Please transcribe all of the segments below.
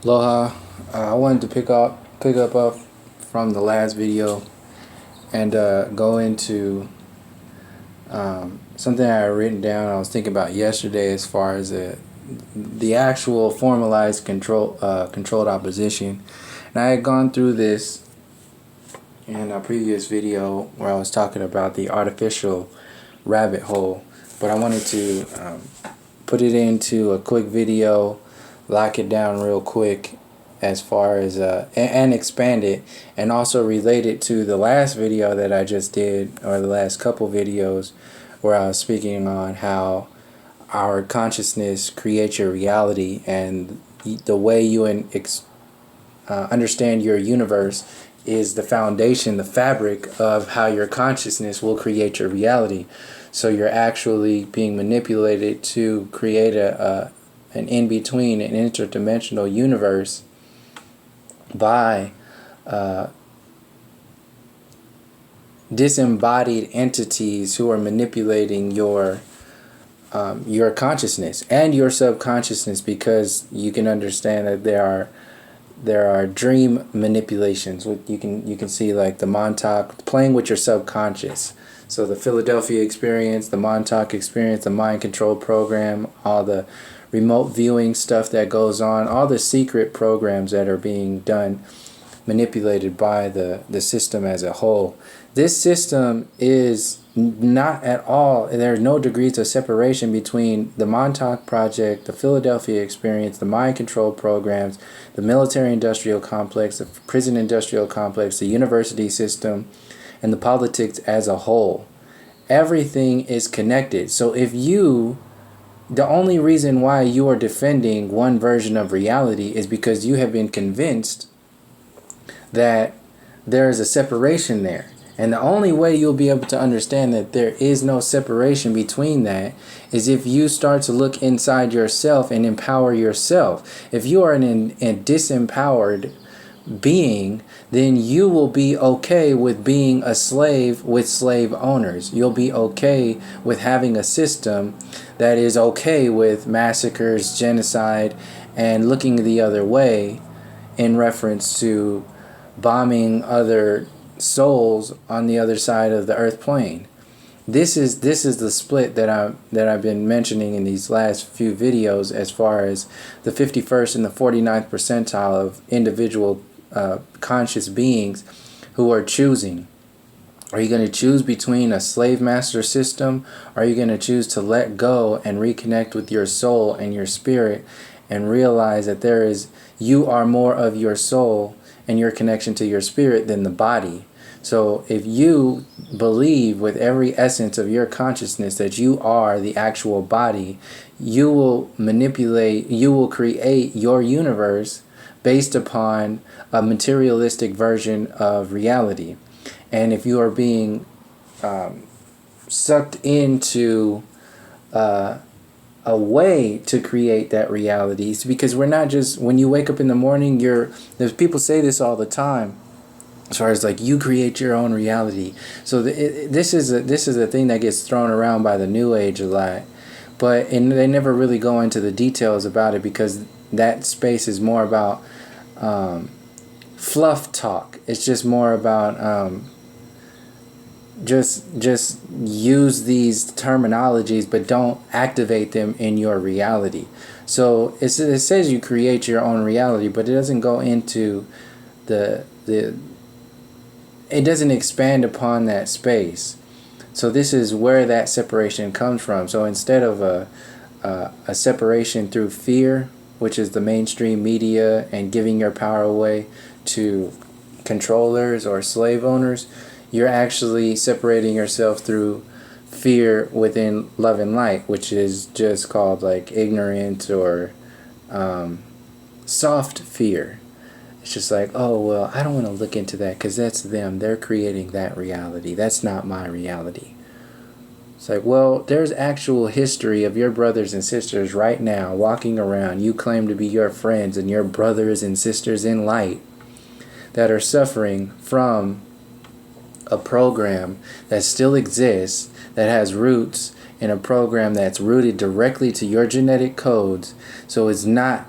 Aloha. I wanted to pick up from the last video and go into something I had written down. I was thinking about yesterday as far as the actual formalized controlled opposition, and I had gone through this in a previous video where I was talking about the artificial rabbit hole, but I wanted to put it into a quick video, lock it down real quick as far as and expand it, and also relate it to the last video that I just did, or the last couple videos where I was speaking on how our consciousness creates your reality, and the way you understand your universe is the foundation, the fabric of how your consciousness will create your reality. So you're actually being manipulated to create an in-between, an interdimensional universe by disembodied entities who are manipulating your consciousness and your subconsciousness, because you can understand that there are dream manipulations. You can see like the Montauk playing with your subconscious. So the Philadelphia experience, the Montauk experience, the mind control program, all the remote viewing stuff that goes on, all the secret programs that are being done, manipulated by the system as a whole. This system is not at all, there's no degrees of separation between the Montauk Project, the Philadelphia experience, the mind control programs, the military industrial complex, the prison industrial complex, the university system, and the politics as a whole. Everything is connected. So if the only reason why you are defending one version of reality is because you have been convinced that there is a separation there. And the only way you'll be able to understand that there is no separation between that is if you start to look inside yourself and empower yourself. If you are a disempowered being, then you will be okay with being a slave with slave owners. You'll be okay with having a system that is okay with massacres, genocide, and looking the other way in reference to bombing other souls on the other side of the earth plane. This is the split that I've been mentioning in these last few videos, as far as the 51st and the 49th percentile of individual conscious beings who are choosing. Are you going to choose between a slave master system? Or are you going to choose to let go and reconnect with your soul and your spirit, and realize that you are more of your soul and your connection to your spirit than the body? So if you believe with every essence of your consciousness that you are the actual body, you will create your universe based upon a materialistic version of reality. And if you are being sucked into a way to create that reality, it's because we're not just, when you wake up in the morning, there's people say this all the time, as far as like, you create your own reality. So this is a thing that gets thrown around by the New Age a lot, and they never really go into the details about it, because that space is more about fluff talk. It's just more about just use these terminologies, but don't activate them in your reality. So it says you create your own reality, but it doesn't go into it doesn't expand upon that space. So this is where that separation comes from. So instead of a separation through fear, which is the mainstream media, and giving your power away to controllers or slave owners, you're actually separating yourself through fear within love and light, which is just called like ignorant or soft fear. It's just like, oh, well, I don't want to look into that because that's them. They're creating that reality. That's not my reality. It's like, well, there's actual history of your brothers and sisters right now walking around. You claim to be your friends and your brothers and sisters in light that are suffering from a program that still exists, that has roots in a program that's rooted directly to your genetic codes. So it's not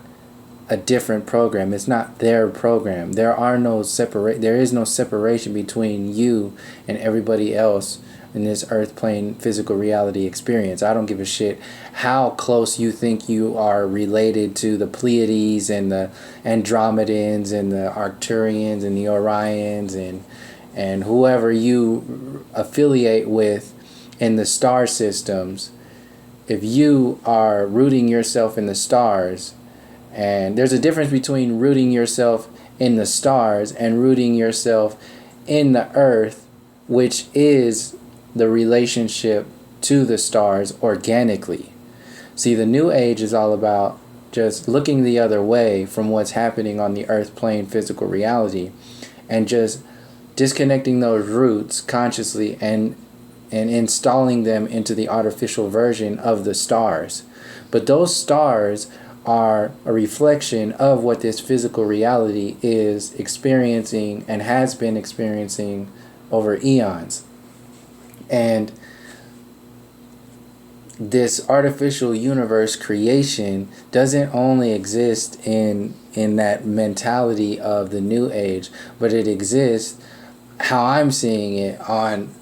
a different program. It's not their program. There is no separation between you and everybody else in this earth plane physical reality experience. I don't give a shit how close you think you are related to the Pleiades and the Andromedans and the Arcturians and the Orions and whoever you affiliate with in the star systems. If you are rooting yourself in the stars, and there's a difference between rooting yourself in the stars and rooting yourself in the earth, which is the relationship to the stars organically. See, the New Age is all about just looking the other way from what's happening on the earth plane physical reality and just disconnecting those roots consciously and installing them into the artificial version of the stars. But those stars are a reflection of what this physical reality is experiencing and has been experiencing over eons. And this artificial universe creation doesn't only exist in that mentality of the New Age, but it exists how I'm seeing it on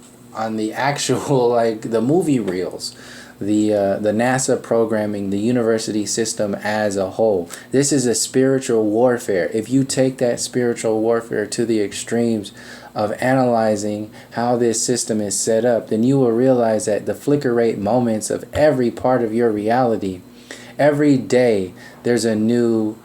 the actual, like, the movie reels, the NASA programming, the university system as a whole. This is a spiritual warfare. If you take that spiritual warfare to the extremes of analyzing how this system is set up, then you will realize that the flicker rate moments of every part of your reality, every day there's a new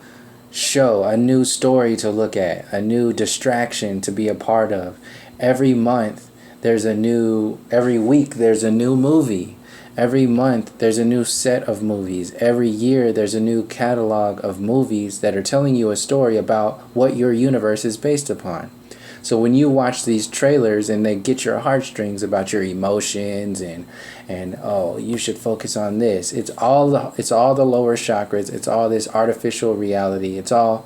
show, a new story to look at, a new distraction to be a part of. Every month every week there's a new movie. Every month there's a new set of movies. Every year there's a new catalog of movies that are telling you a story about what your universe is based upon. So when you watch these trailers and they get your heartstrings about your emotions and oh, you should focus on this. It's all the lower chakras. It's all this artificial reality. It's all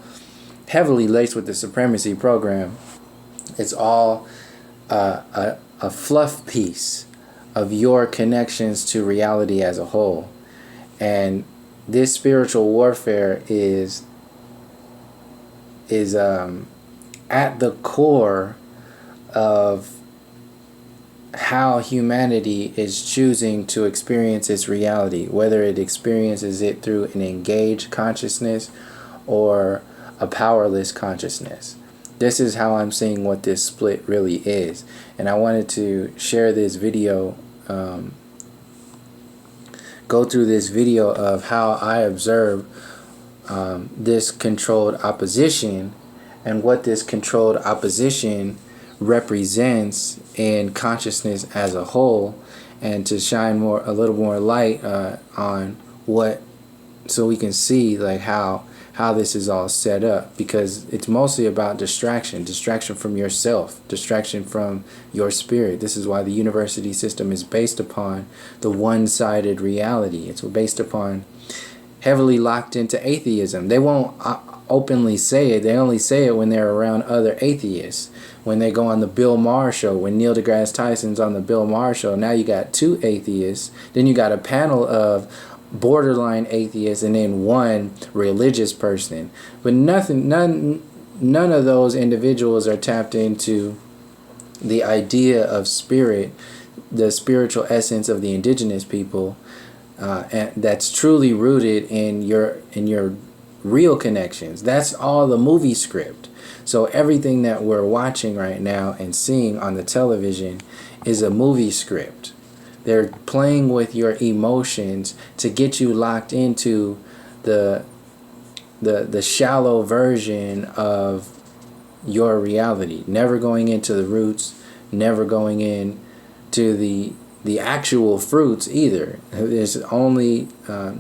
heavily laced with the supremacy program. It's all a fluff piece of your connections to reality as a whole. And this spiritual warfare is at the core of how humanity is choosing to experience its reality, whether it experiences it through an engaged consciousness or a powerless consciousness. This is how I'm seeing what this split really is. And I wanted to share this video, go through this video of how I observe this controlled opposition and what this controlled opposition represents in consciousness as a whole, and to shine a little more light on what, so we can see like how this is all set up, because it's mostly about distraction from yourself, distraction from your spirit. This is why the university system is based upon the one-sided reality. It's based upon heavily locked into atheism. They won't openly say it. They only say it when they're around other atheists. When they go on the Bill Maher show, when Neil deGrasse Tyson's on the Bill Maher show, now you got two atheists, then you got a panel of borderline atheists, and then one religious person. But none of those individuals are tapped into the idea of spirit, the spiritual essence of the indigenous people, and that's truly rooted in your real connections. That's all the movie script. So everything that we're watching right now and seeing on the television is a movie script. They're playing with your emotions to get you locked into the shallow version of your reality, never going into the roots, never going in to the actual fruits either. It's only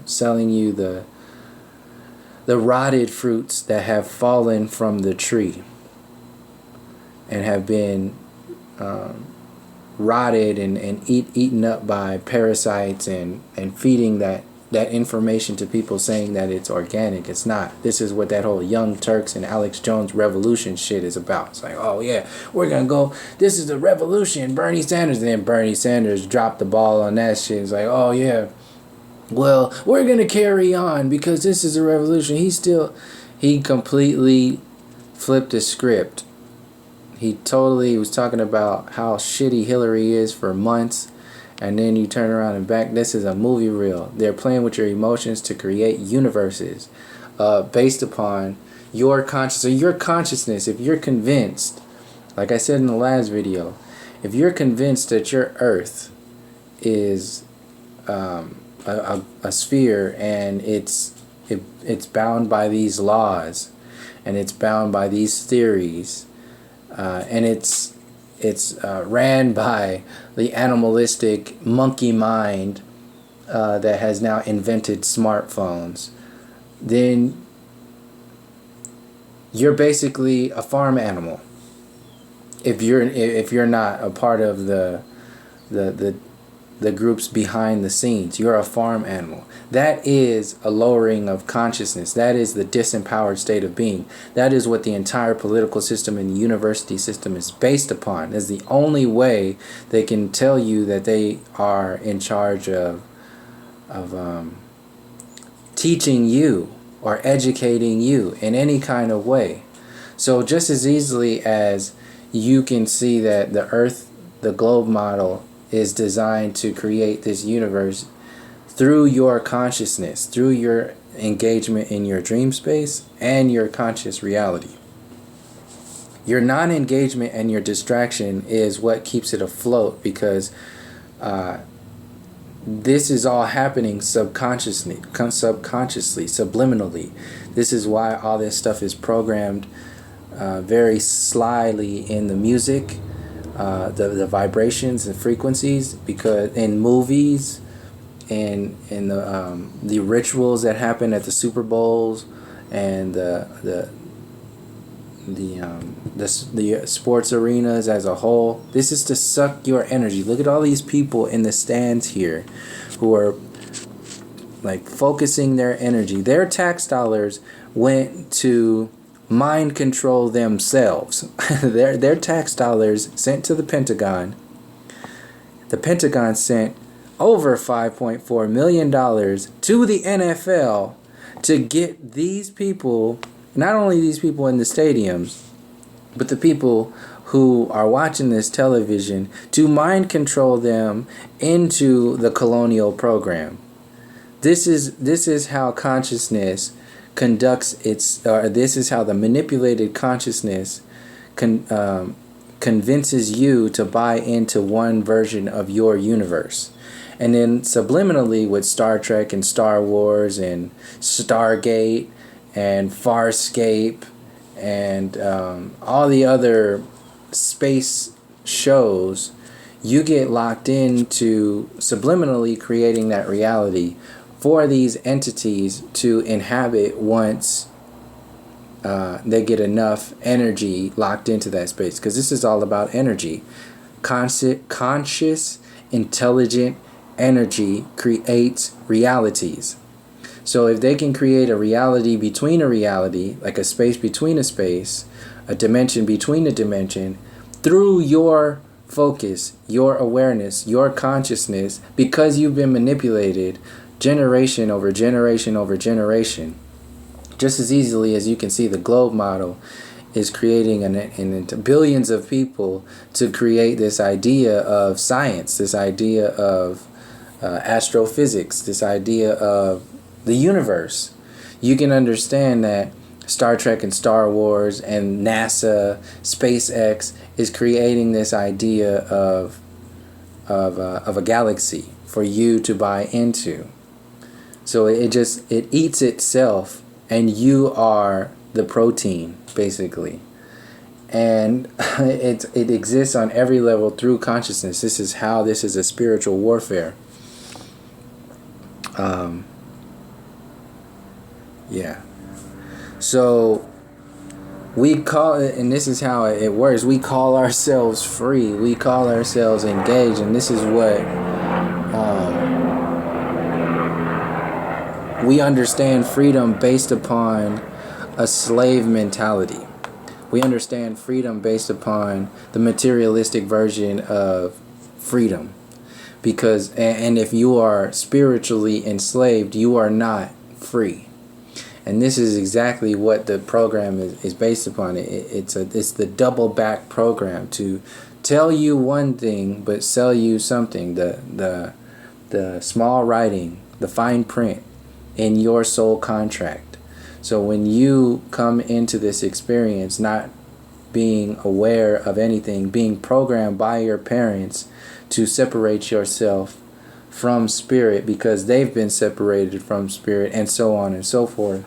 selling you the rotted fruits that have fallen from the tree and have been rotted and eaten up by parasites and feeding that information to people saying that it's organic. It's not. This is what that whole Young Turks and Alex Jones revolution shit is about. It's like, oh yeah, we're gonna go, this is the revolution, Bernie Sanders. And then Bernie Sanders dropped the ball on that shit. It's like, oh yeah, well, we're gonna carry on because this is a revolution. He's still, He completely flipped the script. He totally was talking about how shitty Hillary is for months, and then you turn around and back. This is a movie reel. They're playing with your emotions to create universes based upon your consciousness. If you're convinced, like I said in the last video, if you're convinced that your Earth is a sphere and it's bound by these laws and it's bound by these theories and it's ran by the animalistic monkey mind that has now invented smartphones, then you're basically a farm animal. If you're not a part of the groups behind the scenes, you're a farm animal. That is a lowering of consciousness. That is the disempowered state of being. That is what the entire political system and the university system is based upon. It's the only way they can tell you that they are in charge of teaching you or educating you in any kind of way. So just as easily as you can see that the Earth, the globe model, is designed to create this universe through your consciousness, through your engagement in your dream space and your conscious reality. Your non-engagement and your distraction is what keeps it afloat, because this is all happening subconsciously, subliminally. This is why all this stuff is programmed very slyly in the music, the vibrations and frequencies, because in movies and in the rituals that happen at the Super Bowls and the sports arenas as a whole. This is to suck your energy. Look at all these people in the stands here who are like focusing their energy. Their tax dollars went to mind control themselves. their tax dollars sent to the Pentagon. The Pentagon sent over $5.4 million to the NFL to get these people, not only these people in the stadiums, but the people who are watching this television, to mind control them into the colonial program. This is how consciousness conducts its, this is how the manipulated consciousness convinces you to buy into one version of your universe. And then subliminally with Star Trek and Star Wars and Stargate and Farscape and all the other space shows, you get locked into subliminally creating that reality for these entities to inhabit once they get enough energy locked into that space. Because this is all about energy. Conscious, intelligent energy creates realities. So if they can create a reality between a reality, like a space between a space, a dimension between a dimension, through your focus, your awareness, your consciousness, because you've been manipulated generation over generation over generation, just as easily as you can see the globe model is creating billions of people to create this idea of science, this idea of astrophysics, this idea of the universe. You can understand that Star Trek and Star Wars and NASA, SpaceX is creating this idea of a galaxy for you to buy into. So it eats itself, and you are the protein, basically. And it exists on every level through consciousness. This is a spiritual warfare. Yeah. So we call it, and this is how it works. We call ourselves free. We call ourselves engaged, and this is what we understand freedom based upon a slave mentality. We understand freedom based upon the materialistic version of freedom. Because, and if you are spiritually enslaved, you are not free. And this is exactly what the program is based upon. It's the double back program to tell you one thing but sell you something. The small writing, the fine print in your soul contract. So when you come into this experience not being aware of anything, being programmed by your parents to separate yourself from spirit because they've been separated from spirit, and so on and so forth,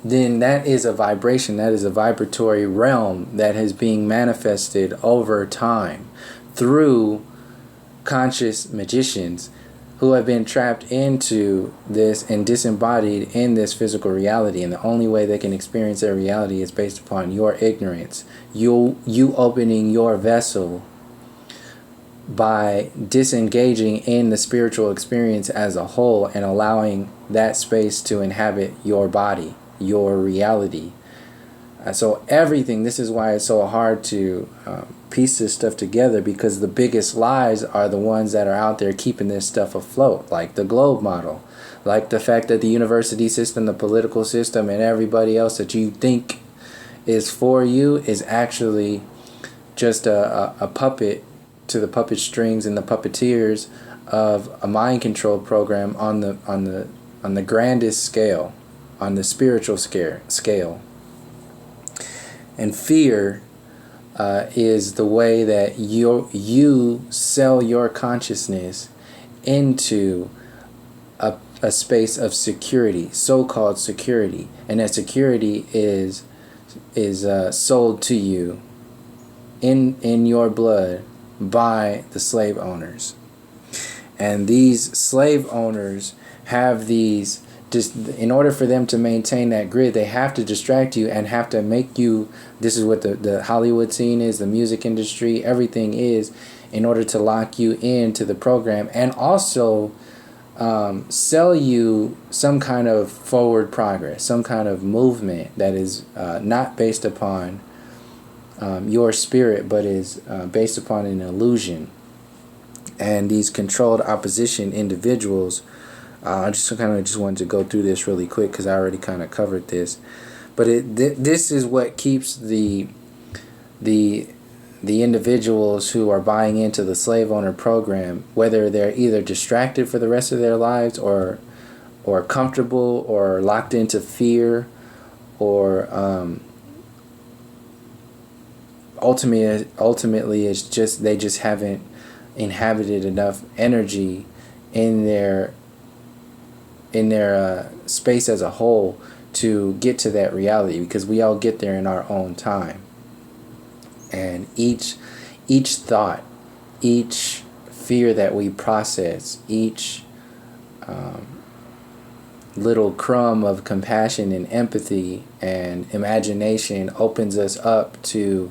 then that is a vibration, that is a vibratory realm that is being manifested over time through conscious magicians who have been trapped into this and disembodied in this physical reality. And the only way they can experience their reality is based upon your ignorance, you opening your vessel by disengaging in the spiritual experience as a whole and allowing that space to inhabit your body, your reality. So everything, this is why it's so hard to piece this stuff together, because the biggest lies are the ones that are out there keeping this stuff afloat, like the globe model, like the fact that the university system, the political system, and everybody else that you think is for you is actually just a puppet to the puppet strings and the puppeteers of a mind control program on the grandest scale, on the spiritual scale. And fear is the way that you sell your consciousness into a space of security, so-called security, and that security is sold to you in your blood by the slave owners. And these slave owners have these, just in order for them to maintain that grid, they have to distract you and have to make you, this is what the Hollywood scene is, the music industry, everything is, in order to lock you into the program, and also sell you some kind of forward progress, some kind of movement that is not based upon your spirit, but is based upon an illusion. And these controlled opposition individuals, I just wanted to go through this really quick because I already kind of covered this, but this is what keeps the individuals who are buying into the slave owner program, whether they're either distracted for the rest of their lives or comfortable or locked into fear, or ultimately it's just they just haven't inhabited enough energy in their space as a whole to get to that reality, because we all get there in our own time. And each thought, each fear that we process, each little crumb of compassion and empathy and imagination opens us up to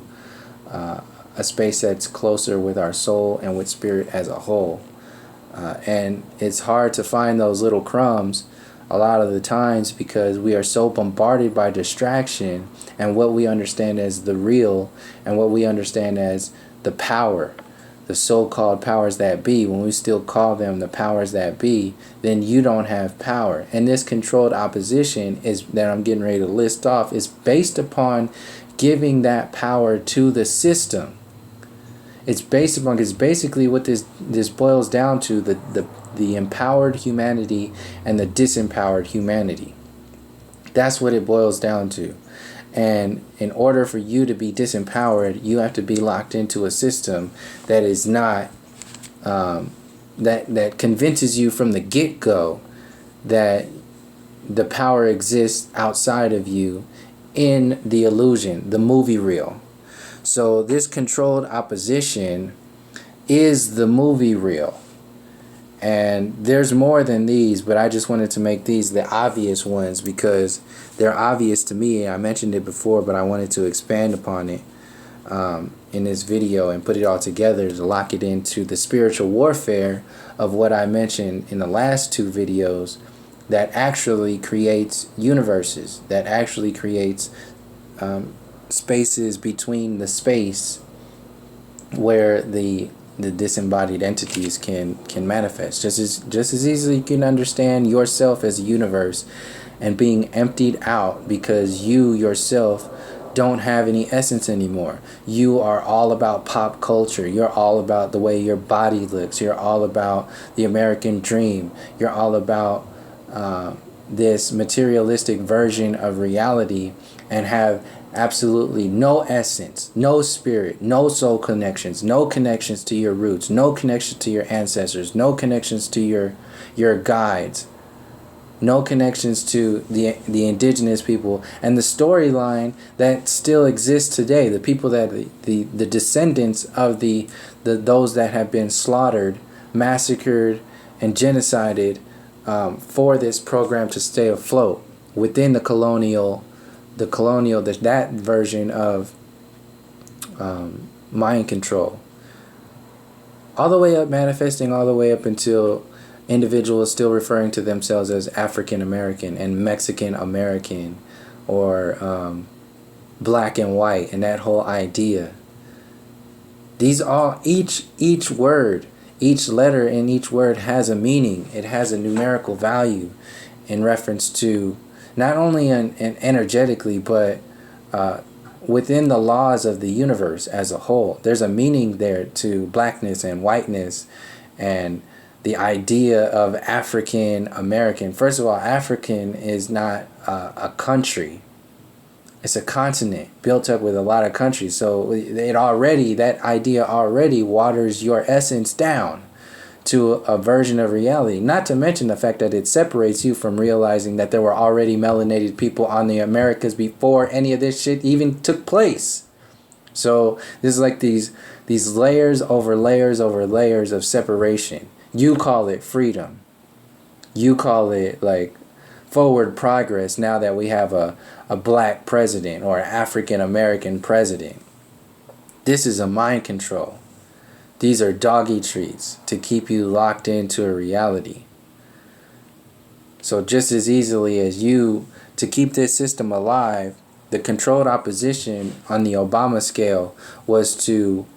a space that's closer with our soul and with spirit as a whole. And it's hard to find those little crumbs a lot of the times because we are so bombarded by distraction and what we understand as the real and what we understand as the power, the so-called powers that be. When we still call them the powers that be, then you don't have power. And this controlled opposition is that I'm getting ready to list off is based upon giving that power to the system. It's based upon, because basically what this boils down to, the empowered humanity and the disempowered humanity. That's what it boils down to. And in order for you to be disempowered, you have to be locked into a system that is not, that convinces you from the get-go that the power exists outside of you in the illusion, the movie reel. So this controlled opposition is the movie reel. And there's more than these, but I just wanted to make these the obvious ones because they're obvious to me. I mentioned it before, but I wanted to expand upon it in this video and put it all together to lock it into the spiritual warfare of what I mentioned in the last two videos that actually creates universes, that actually creates spaces between the space where the the disembodied entities can manifest. Just as easily you can understand yourself as a universe and being emptied out because you yourself don't have any essence anymore. You are all about pop culture. You're all about the way your body looks. You're all about the American dream. You're all about this materialistic version of reality, and have absolutely no essence, no spirit, no soul connections, no connections to your roots, no connections to your ancestors, no connections to your guides, no connections to the indigenous people and the storyline that still exists today. The people that the descendants of the those that have been slaughtered, massacred, and genocided for this program to stay afloat within the colonial that version of mind control, all the way up, manifesting all the way up until individuals still referring to themselves as African American and Mexican American, or black and white, and that whole idea. These all, each word, each letter in each word has a meaning. It has a numerical value in reference to not only energetically, but within the laws of the universe as a whole. There's a meaning there to blackness and whiteness and the idea of African American. First of all, African is not a country. It's a continent built up with a lot of countries. So that idea already waters your essence down to a version of reality. Not to mention the fact that it separates you from realizing that there were already melanated people on the Americas before any of this shit even took place. So this is like these layers over layers over layers of separation. You call it freedom. You call it like forward progress now that we have a black president or African American president. This is a mind control. These are doggy treats to keep you locked into a reality. So just as easily as to keep this system alive, the controlled opposition on the Obama scale was to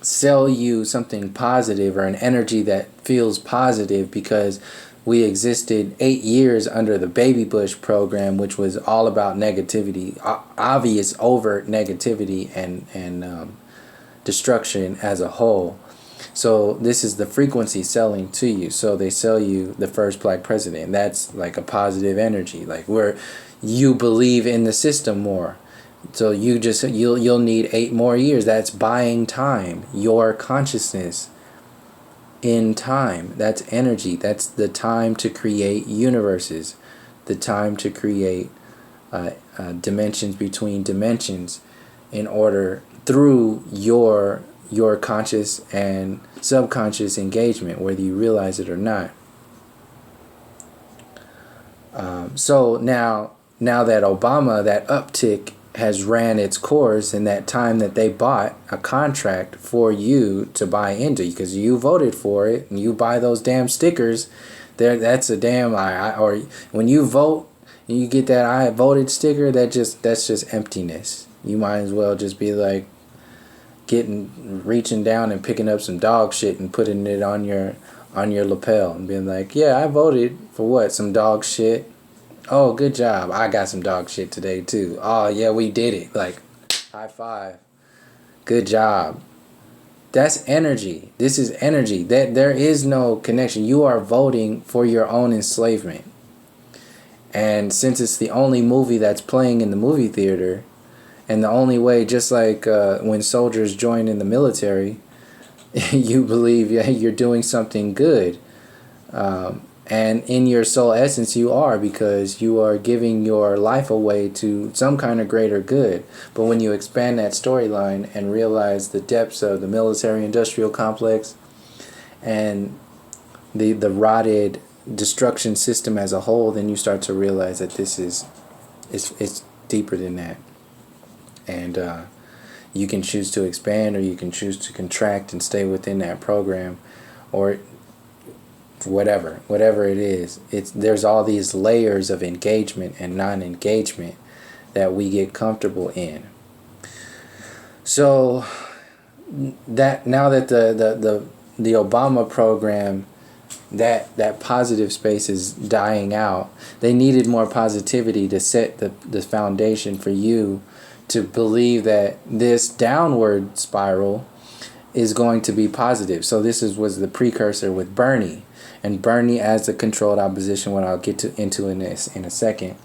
sell you something positive or an energy that feels positive, because we existed 8 years under the Baby Bush program, which was all about negativity, obvious overt negativity and destruction as a whole. So this is the frequency selling to you. So they sell you the first black president. That's like a positive energy, like where you believe in the system more. So you'll need 8 more years. That's buying time, your consciousness in time. That's energy. That's the time to create universes, the time to create dimensions between dimensions, in order through your conscious and subconscious engagement, whether you realize it or not. So now that Obama, that uptick has ran its course, in that time that they bought a contract for you to buy into, because you voted for it and you buy those damn stickers there. That's a damn or when you vote and you get that I voted sticker, that's just emptiness. You might as well just be like reaching down and picking up some dog shit and putting it on your lapel and being like, yeah, I voted for what? Some dog shit. Oh, good job. I got some dog shit today too. Oh yeah, we did it. Like, high five. Good job. That's energy. This is energy. That there is no connection. You are voting for your own enslavement. And since it's the only movie that's playing in the movie theater, and the only way, just like when soldiers join in the military, you believe you're doing something good. And in your soul essence you are, because you are giving your life away to some kind of greater good. But when you expand that storyline and realize the depths of the military-industrial complex and the rotted destruction system as a whole, then you start to realize that this is it's deeper than that. And you can choose to expand, or you can choose to contract and stay within that program, or whatever it is. There's all these layers of engagement and non-engagement that we get comfortable in. So that now that the Obama program, that positive space is dying out, they needed more positivity to set the foundation for you to believe that this downward spiral is going to be positive. So this was the precursor with Bernie. And Bernie, as the controlled opposition, what I'll get into in a second,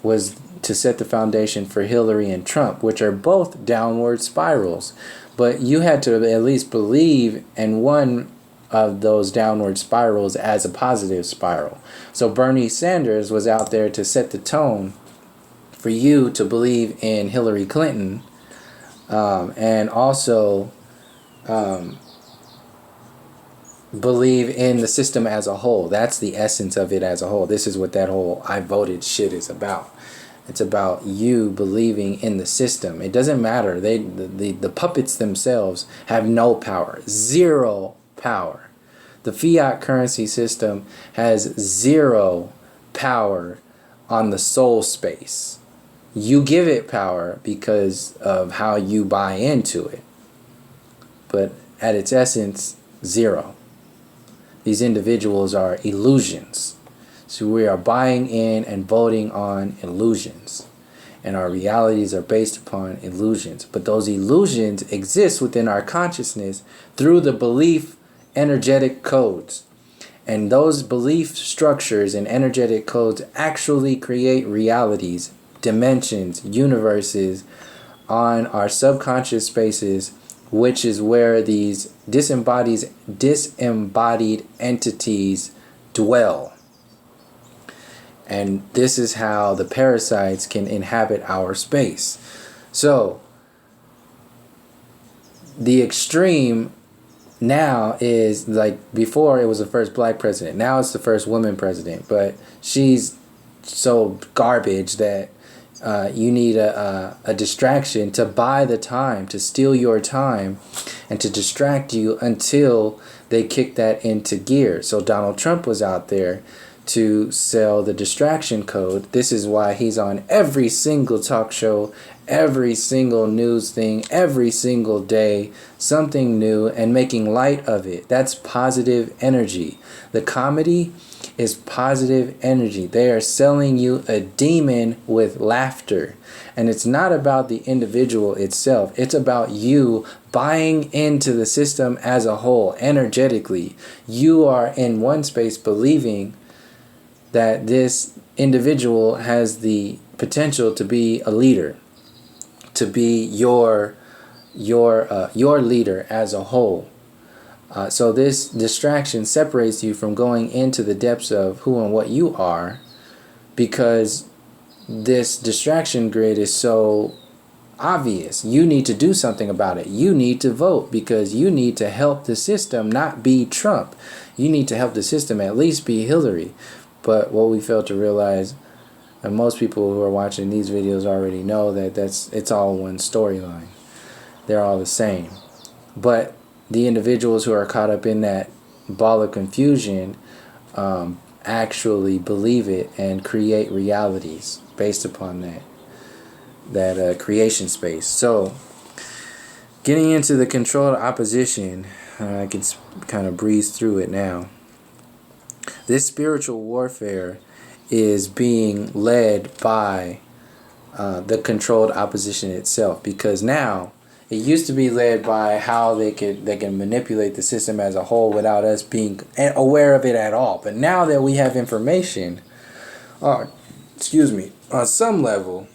was to set the foundation for Hillary and Trump, which are both downward spirals. But you had to at least believe in one of those downward spirals as a positive spiral. So Bernie Sanders was out there to set the tone for you to believe in Hillary Clinton, and also believe in the system as a whole. That's the essence of it as a whole. This is what that whole I voted shit is about. It's about you believing in the system. It doesn't matter. The puppets themselves have no power. Zero power. The fiat currency system has zero power on the soul space. You give it power because of how you buy into it. But at its essence, zero. These individuals are illusions. So we are buying in and voting on illusions. And our realities are based upon illusions. But those illusions exist within our consciousness through the belief energetic codes. And those belief structures and energetic codes actually create realities, dimensions, universes on our subconscious spaces, which is where these disembodied entities dwell. And this is how the parasites can inhabit our space. So the extreme now is like, before it was the first black president, now it's the first woman president, but she's so garbage that you need a distraction to buy the time, to steal your time, and to distract you until they kick that into gear. So Donald Trump was out there to sell the distraction code. This is why he's on every single talk show, every single news thing, every single day, something new, and making light of it. That's positive energy. The comedy is positive energy. They are selling you a demon with laughter. And it's not about the individual itself. It's about you buying into the system as a whole, energetically. You are in one space believing that this individual has the potential to be a leader, to be your leader as a whole. So this distraction separates you from going into the depths of who and what you are, because this distraction grid is so obvious. You need to do something about it. You need to vote because you need to help the system not be Trump. You need to help the system at least be Hillary. But what we fail to realize, and most people who are watching these videos already know, that it's all one storyline. They're all the same. But the individuals who are caught up in that ball of confusion actually believe it and create realities based upon that creation space. So getting into the controlled opposition, I can kind of breeze through it now. This spiritual warfare is being led by the controlled opposition itself, because now it used to be led by how they can manipulate the system as a whole without us being aware of it at all. But now that we have information, on some level,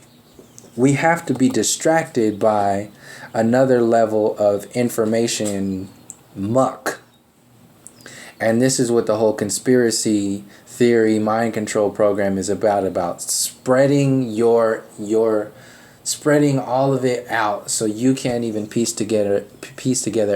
we have to be distracted by another level of information muck. And this is what the whole conspiracy theory mind control program is about spreading spreading all of it out so you can't even piece together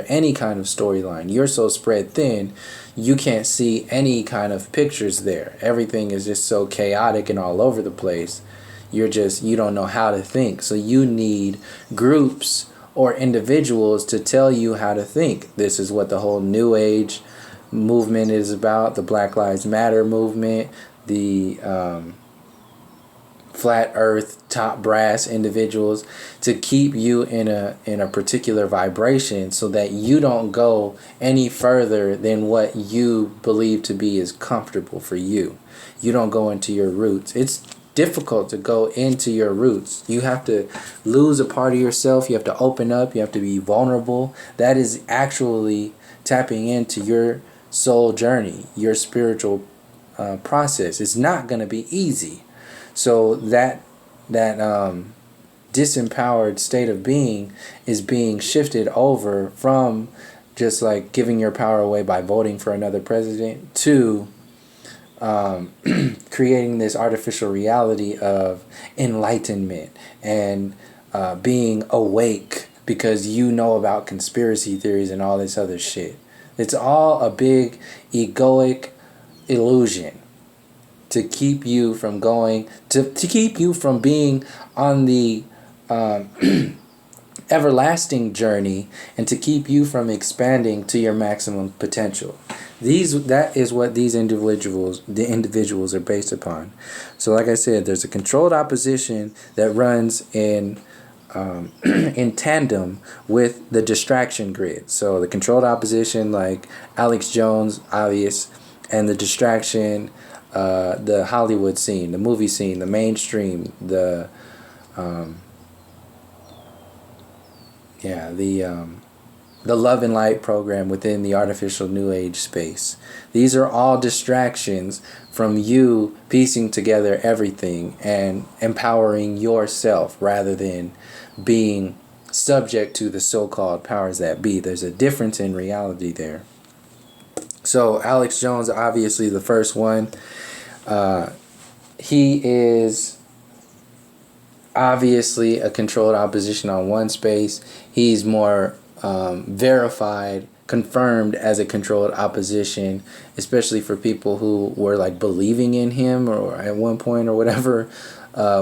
any kind of storyline. You're so spread thin, you can't see any kind of pictures there. Everything is just so chaotic and all over the place. You don't know how to think. So you need groups or individuals to tell you how to think. This is what the whole New Age movement is about, the Black Lives Matter movement, the flat earth, top brass individuals to keep you in a particular vibration so that you don't go any further than what you believe to be is comfortable for you. You don't go into your roots. It's difficult to go into your roots. You have to lose a part of yourself. You have to open up. You have to be vulnerable. That is actually tapping into your soul journey, your spiritual process. It's not going to be easy. So that disempowered state of being is being shifted over from just like giving your power away by voting for another president to creating this artificial reality of enlightenment and being awake because you know about conspiracy theories and all this other shit. It's all a big egoic illusion to keep you from going, to keep you from being on the everlasting journey and to keep you from expanding to your maximum potential. That is what the individuals are based upon. So like I said, there's a controlled opposition that runs in tandem with the distraction grid. So the controlled opposition, like Alex Jones, obvious, and the distraction, the Hollywood scene, the movie scene, the mainstream, the Love and Light program within the artificial new age space. These are all distractions from you piecing together everything and empowering yourself rather than being subject to the so-called powers that be. There's a difference in reality there. So Alex Jones, obviously the first one. He is obviously a controlled opposition on one space. He's more verified, confirmed as a controlled opposition, especially for people who were like believing in him or at one point or whatever,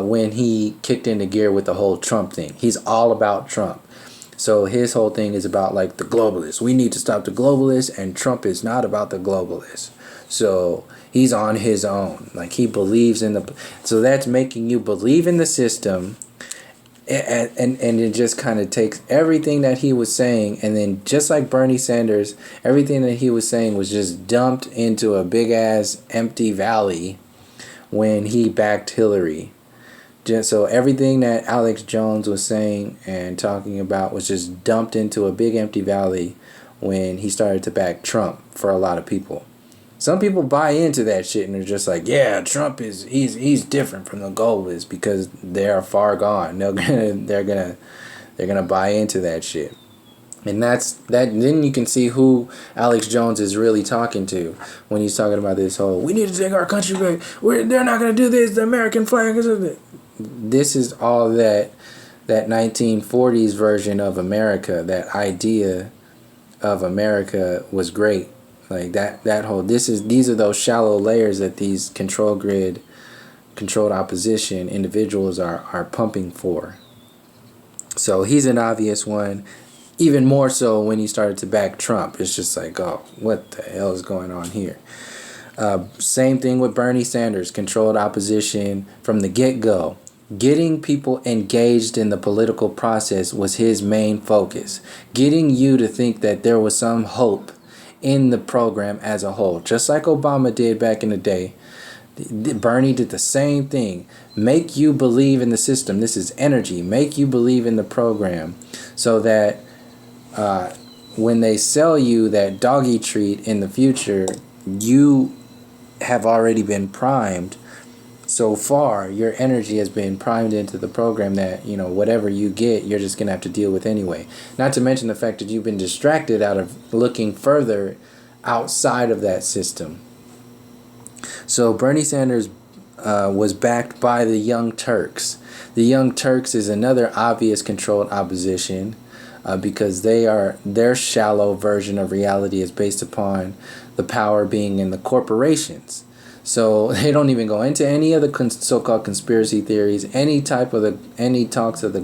when he kicked into gear with the whole Trump thing. He's all about Trump. So his whole thing is about like the globalists. We need to stop the globalists, and Trump is not about the globalists. So he's on his own. Like he believes in so that's making you believe in the system. And it just kind of takes everything that he was saying, and then just like Bernie Sanders, everything that he was saying was just dumped into a big ass empty valley when he backed Hillary. So everything that Alex Jones was saying and talking about was just dumped into a big empty valley when he started to back Trump for a lot of people. Some people buy into that shit and they're just like, yeah, Trump he's different from the globalists because they're far gone. They're gonna buy into that shit. And then you can see who Alex Jones is really talking to when he's talking about this whole, we need to take our country back. They're not gonna do this, the American flag is. This is all that 1940s version of America, that idea of America was great. Like that whole, these are those shallow layers that these controlled opposition individuals are pumping for. So he's an obvious one, even more so when he started to back Trump. It's just like, oh, what the hell is going on here? Same thing with Bernie Sanders, controlled opposition from the get-go. Getting people engaged in the political process was his main focus. Getting you to think that there was some hope in the program as a whole. Just like Obama did back in the day, Bernie did the same thing. Make you believe in the system. This is energy. Make you believe in the program so that when they sell you that doggy treat in the future, you have already been primed. So far, your energy has been primed into the program that, whatever you get, you're just going to have to deal with anyway. Not to mention the fact that you've been distracted out of looking further outside of that system. So Bernie Sanders was backed by the Young Turks. The Young Turks is another obvious controlled opposition because their shallow version of reality is based upon the power being in the corporations. So they don't even go into any of the so-called conspiracy theories, any talks of the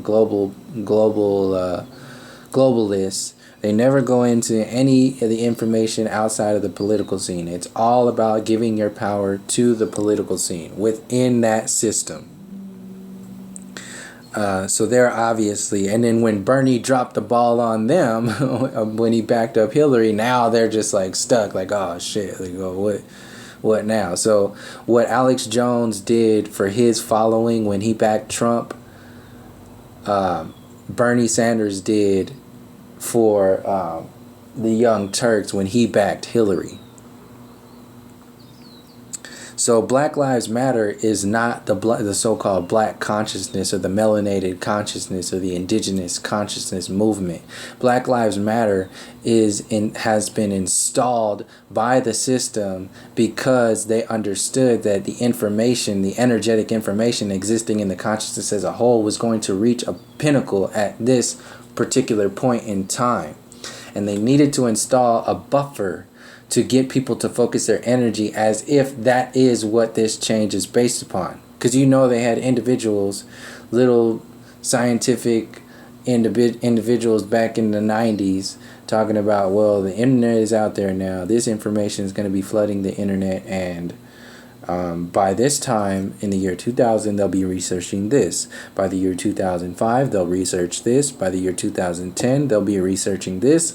globalists. They never go into any of the information outside of the political scene. It's all about giving your power to the political scene within that system. So they're obviously, and then when Bernie dropped the ball on them, when he backed up Hillary, now they're just like stuck, like, oh shit, like, oh, what now? So what Alex Jones did for his following when he backed Trump, Bernie Sanders did for the Young Turks when he backed Hillary. So Black Lives Matter is not the so-called black consciousness or the melanated consciousness or the indigenous consciousness movement. Black Lives Matter has been installed by the system because they understood that the information, the energetic information existing in the consciousness as a whole was going to reach a pinnacle at this particular point in time. And they needed to install a buffer to get people to focus their energy as if that is what this change is based upon. Because they had individuals, little scientific individuals back in the 90s talking about, well, the internet is out there now. This information is going to be flooding the internet. And by this time, in the year 2000, they'll be researching this. By the year 2005, they'll research this. By the year 2010, they'll be researching this.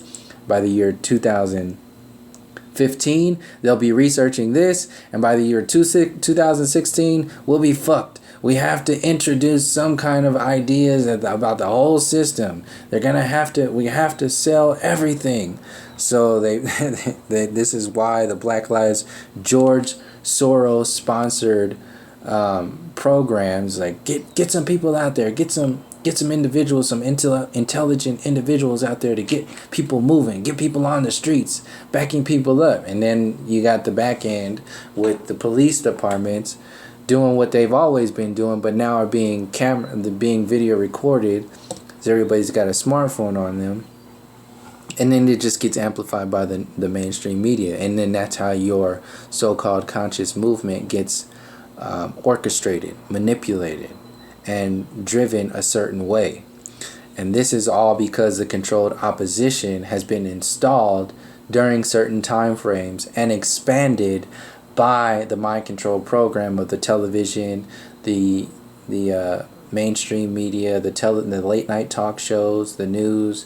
By the year 2015, they'll be researching this, and by the year 2016, we'll be fucked. We have to introduce some kind of ideas about the whole system. We have to sell everything. So this is why the Black Lives, George Soros sponsored programs, like get some people out there, get some individuals, some intelligent individuals out there to get people moving, get people on the streets, backing people up. And then you got the back end with the police departments doing what they've always been doing, but now are being video recorded, because everybody's got a smartphone on them. And then it just gets amplified by the mainstream media. And then that's how your so-called conscious movement gets orchestrated, manipulated, and driven a certain way. And this is all because the controlled opposition has been installed during certain time frames and expanded by the mind control program of the television, the mainstream media, the late night talk shows, the news,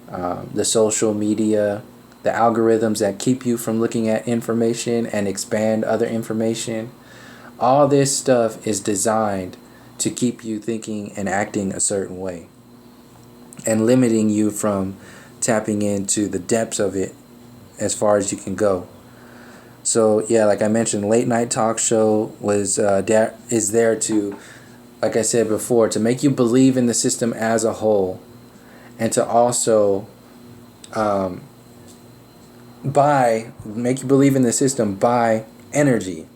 the social media, the algorithms that keep you from looking at information and expand other information. All this stuff is designed to keep you thinking and acting a certain way and limiting you from tapping into the depths of it as far as you can go. So yeah, like I mentioned, late night talk show is there to, like I said before, to make you believe in the system as a whole, and to also make you believe in the system by energy.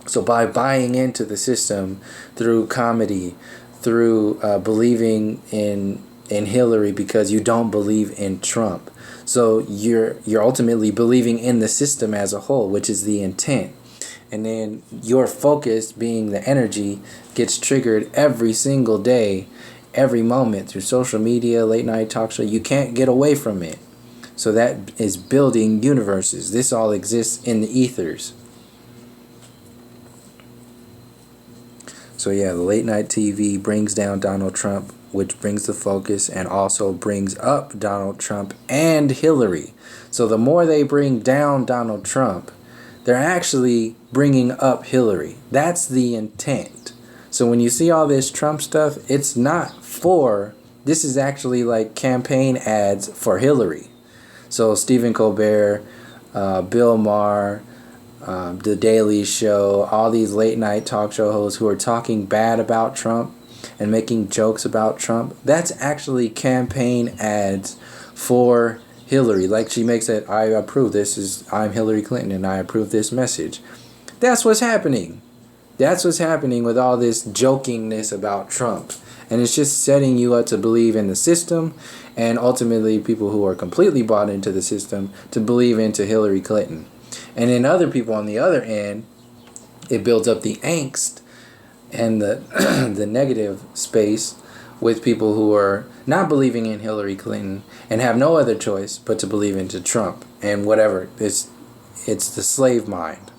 So by buying into the system through comedy, through believing in Hillary because you don't believe in Trump. So you're ultimately believing in the system as a whole, which is the intent. And then your focus, being the energy, gets triggered every single day, every moment through social media, late night talk show. You can't get away from it. So that is building universes. This all exists in the ethers. So yeah, the late night TV brings down Donald Trump, which brings the focus and also brings up Donald Trump and Hillary. So the more they bring down Donald Trump, they're actually bringing up Hillary. That's the intent. So when you see all this Trump stuff, this is actually like campaign ads for Hillary. So Stephen Colbert, Bill Maher, The Daily Show, all these late night talk show hosts who are talking bad about Trump and making jokes about Trump, that's actually campaign ads for Hillary. Like she makes it, I'm Hillary Clinton and I approve this message. That's what's happening. That's what's happening with all this jokingness about Trump. And it's just setting you up to believe in the system, and ultimately people who are completely bought into the system to believe into Hillary Clinton. And then other people on the other end, it builds up the angst and the negative space with people who are not believing in Hillary Clinton and have no other choice but to believe into Trump and whatever. It's the slave mind.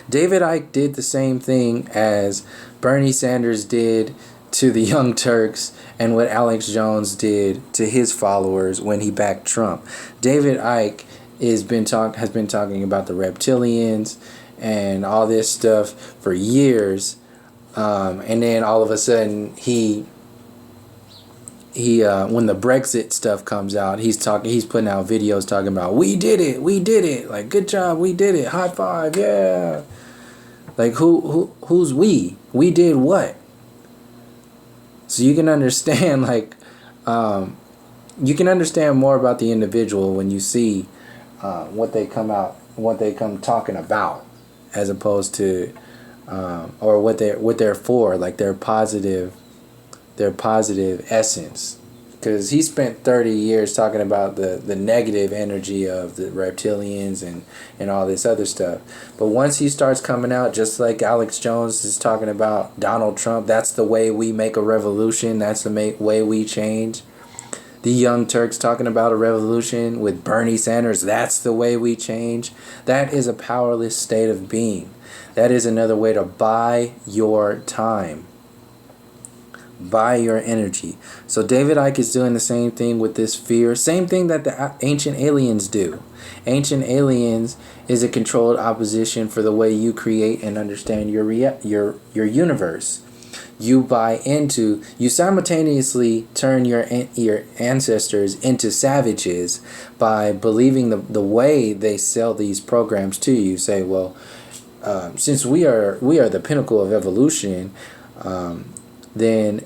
David Icke did the same thing as Bernie Sanders did to the Young Turks and what Alex Jones did to his followers when he backed Trump. David Icke has been talking about the reptilians and all this stuff for years, and then all of a sudden he when the Brexit stuff comes out, he's putting out videos talking about we did it, like good job, we did it, high five, yeah. Like who's we did what? So you can understand you can understand more about the individual when you see what they come talking about, as opposed to or what they're for, like their positive essence. Because he spent 30 years talking about the negative energy of the reptilians and all this other stuff. But once he starts coming out, just like Alex Jones is talking about Donald Trump, that's the way we make a revolution, that's the way we change. The Young Turks talking about a revolution with Bernie Sanders, that's the way we change. That is a powerless state of being. That is another way to buy your time, buy your energy. So David Icke is doing the same thing with this fear, same thing that the Ancient Aliens do. Ancient Aliens is a controlled opposition for the way you create and understand your universe. You simultaneously turn your ancestors into savages by believing the way they sell these programs to you. Say, well, since we are the pinnacle of evolution, then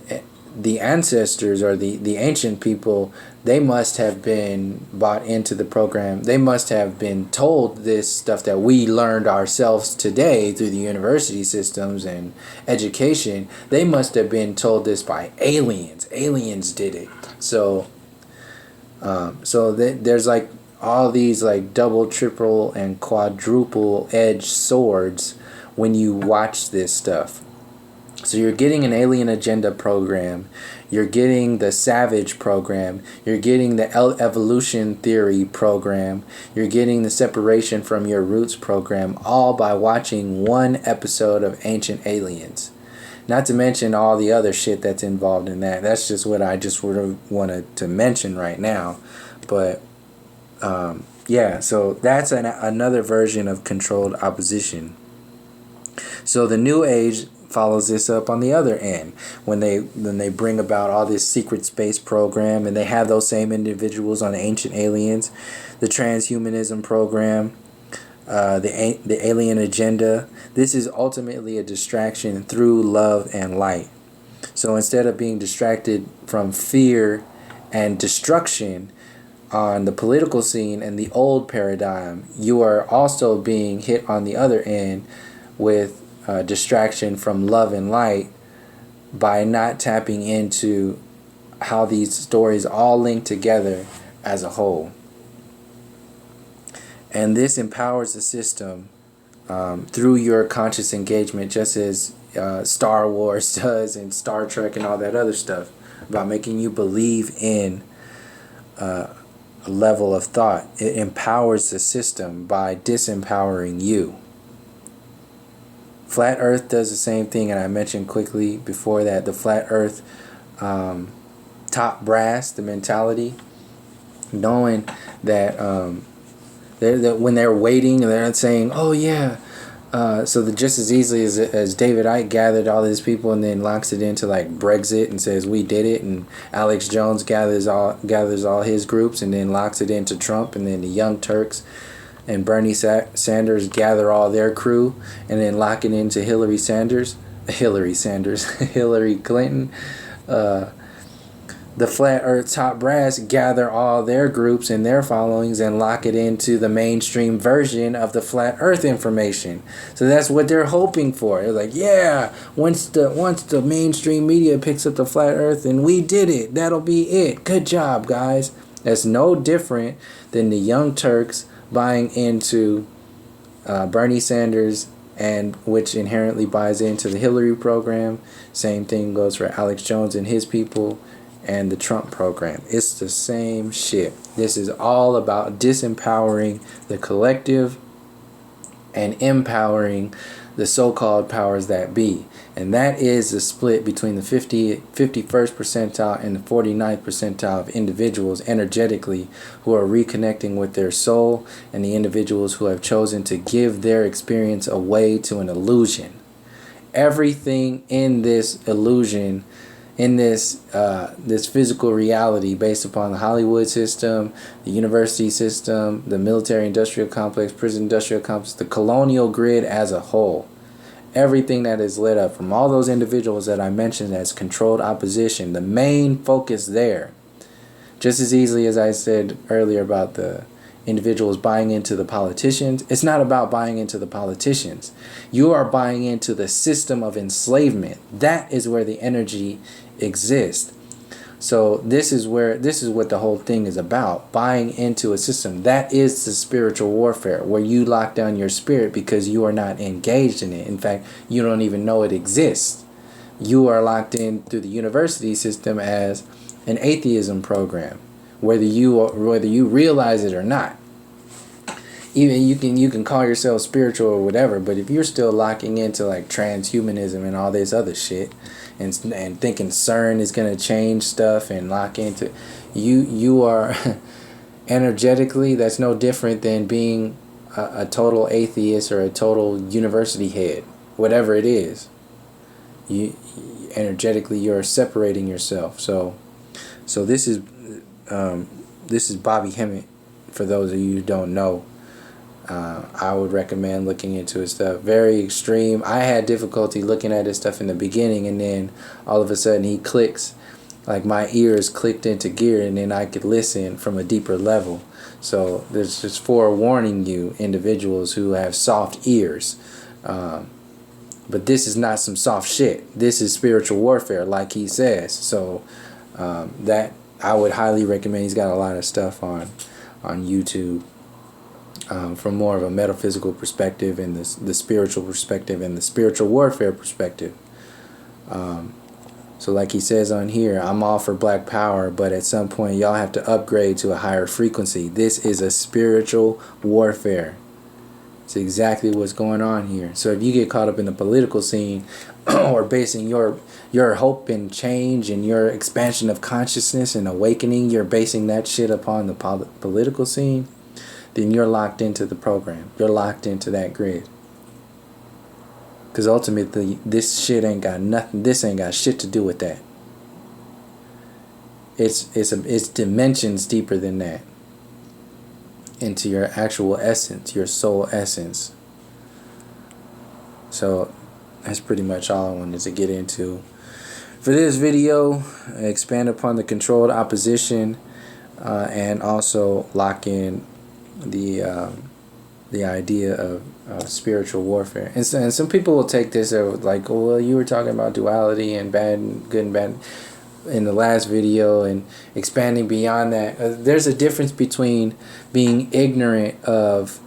the ancestors or the ancient people, they must have been bought into the program. They must have been told this stuff that we learned ourselves today through the university systems and education. They must have been told this by aliens. Aliens did it. So there's like all these like double, triple, and quadruple edged swords when you watch this stuff. So you're getting an alien agenda program, you're getting the savage program, you're getting the evolution theory program, you're getting the separation from your roots program, all by watching one episode of Ancient Aliens. Not to mention all the other shit that's involved in that. That's just what I just wanted to mention right now. But yeah, so that's another version of controlled opposition. So the New Age follows this up on the other end when they bring about all this secret space program, and they have those same individuals on Ancient Aliens, the transhumanism program, the alien agenda. This is ultimately a distraction through love and light. So instead of being distracted from fear and destruction on the political scene and the old paradigm, you are also being hit on the other end with distraction from love and light by not tapping into how these stories all link together as a whole. And this empowers the system through your conscious engagement, just as Star Wars does and Star Trek and all that other stuff, about making you believe in a level of thought. It empowers the system by disempowering you. Flat Earth does the same thing, and I mentioned quickly before that the Flat Earth top brass, the mentality, knowing that when they're waiting, they're not saying, "Oh yeah." So just as easily as David Icke gathered all these people and then locks it into like Brexit and says we did it, and Alex Jones gathers all his groups and then locks it into Trump, and then the Young Turks and Bernie Sanders gather all their crew and then lock it into Hillary Clinton. The Flat Earth top brass gather all their groups and their followings and lock it into the mainstream version of the Flat Earth information. So that's what they're hoping for. They're like, yeah, once the mainstream media picks up the Flat Earth, and we did it, that'll be it. Good job, guys. That's no different than the Young Turks buying into Bernie Sanders, and which inherently buys into the Hillary program. Same thing goes for Alex Jones and his people and the Trump program. It's the same shit. This is all about disempowering the collective and empowering the so-called powers that be. And that is the split between the 51st percentile and the 49th percentile of individuals energetically who are reconnecting with their soul, and the individuals who have chosen to give their experience away to an illusion. Everything in this illusion, in this physical reality based upon the Hollywood system, the university system, the military industrial complex, prison industrial complex, the colonial grid as a whole, everything that is lit up from all those individuals that I mentioned as controlled opposition, the main focus there, just as easily as I said earlier about the individuals buying into the politicians, it's not about buying into the politicians. You are buying into the system of enslavement. That is where the energy exists. So this is what the whole thing is about, buying into a system. That is the spiritual warfare, where you lock down your spirit because you are not engaged in it. In fact, you don't even know it exists. You are locked in through the university system as an atheism program, whether you realize it or not. Even you can call yourself spiritual or whatever, but if you're still locking into like transhumanism and all this other shit, and thinking CERN is gonna change stuff and lock into, you are energetically, that's no different than being a total atheist or a total university head, whatever it is. You energetically, you're separating yourself. So this is Bobby Hemmett. For those of you who don't know, I would recommend looking into his stuff. Very extreme. I had difficulty looking at his stuff in the beginning, and then all of a sudden he clicks, like my ears clicked into gear, and then I could listen from a deeper level. So there's just forewarning you, individuals who have soft ears. But this is not some soft shit. This is spiritual warfare, like he says. So that I would highly recommend. He's got a lot of stuff on YouTube. From more of a metaphysical perspective and the spiritual perspective and the spiritual warfare perspective. So like he says on here, I'm all for black power, but at some point y'all have to upgrade to a higher frequency. This is a spiritual warfare. It's exactly what's going on here. So if you get caught up in the political scene or basing your hope and change and your expansion of consciousness and awakening, you're basing that shit upon the political scene, then you're locked into the program. You're locked into that grid. Because ultimately, this shit ain't got nothing. This ain't got shit to do with that. It's dimensions deeper than that. Into your actual essence, your soul essence. So that's pretty much all I wanted to get into for this video. Expand upon the controlled opposition, and also lock in the idea of spiritual warfare. And some people will take this as like, oh, well, you were talking about duality and bad and good and bad in the last video, and expanding beyond that. There's a difference between being ignorant of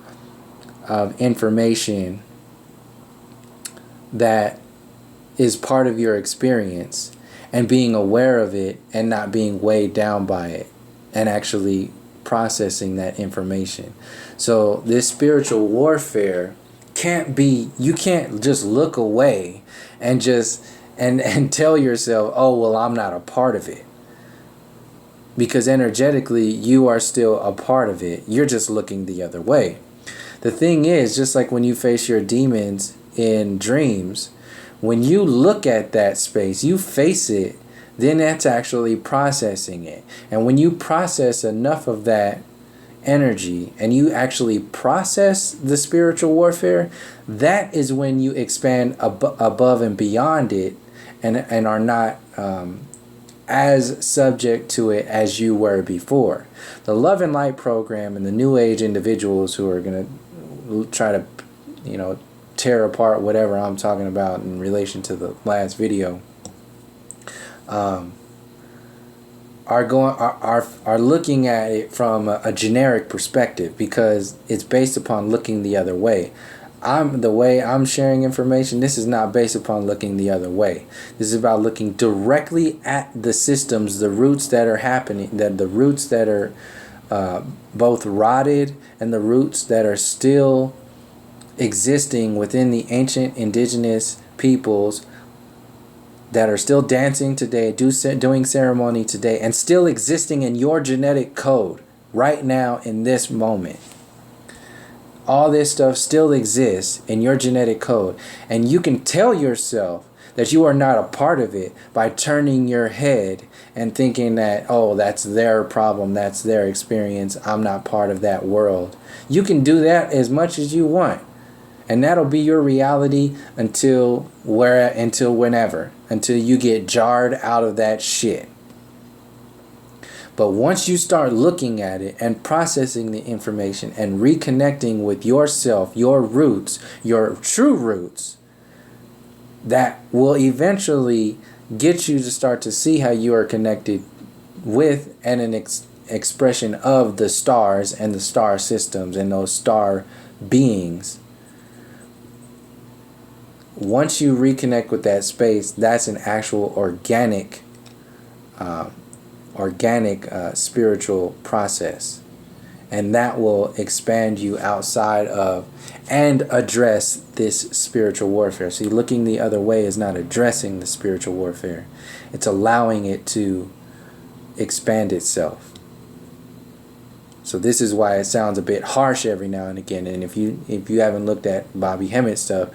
information that is part of your experience and being aware of it and not being weighed down by it and actually processing that information. So this spiritual warfare can't be, you can't just look away and just and tell yourself, oh, well, I'm not a part of it. Because energetically, you are still a part of it. You're just looking the other way. The thing is, just like when you face your demons in dreams, when you look at that space, you face it, then that's actually processing it. And when you process enough of that energy and you actually process the spiritual warfare, that is when you expand above and beyond it, and are not as subject to it as you were before. The Love and Light program and the New Age individuals who are going to try to, tear apart whatever I'm talking about in relation to the last video, are looking at it from a generic perspective, because it's based upon looking the other way. The way I'm sharing information, this is not based upon looking the other way. This is about looking directly at the systems, the roots that are happening, the roots that are both rotted and the roots that are still existing within the ancient indigenous peoples that are still dancing today, doing ceremony today, and still existing in your genetic code right now in this moment. All this stuff still exists in your genetic code, and you can tell yourself that you are not a part of it by turning your head and thinking that, oh, that's their problem, that's their experience, I'm not part of that world. You can do that as much as you want, and that'll be your reality until whenever, until you get jarred out of that shit. But once you start looking at it and processing the information and reconnecting with yourself, your roots, your true roots, that will eventually get you to start to see how you are connected with and an expression of the stars and the star systems and those star beings. Once you reconnect with that space, that's an actual organic spiritual process, and that will expand you outside of and address this spiritual warfare. See, looking the other way is not addressing the spiritual warfare, it's allowing it to expand itself. So this is why it sounds a bit harsh every now and again. And if you haven't looked at Bobby Hemmitt's stuff,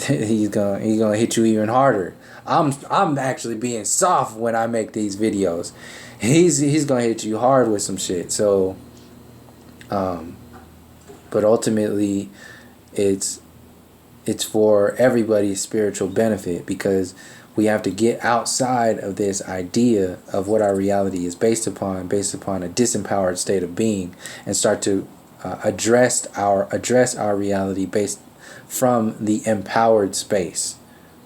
he's gonna hit you even harder. I'm actually being soft when I make these videos. He's gonna hit you hard with some shit. So, but ultimately, it's for everybody's spiritual benefit, because we have to get outside of this idea of what our reality is based upon a disempowered state of being, and start to address our reality based from the empowered space,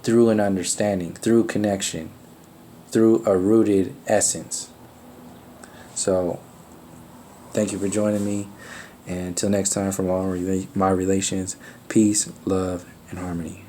through an understanding, through connection, through a rooted essence. So, thank you for joining me, and until next time, from all my relations, peace, love, and harmony.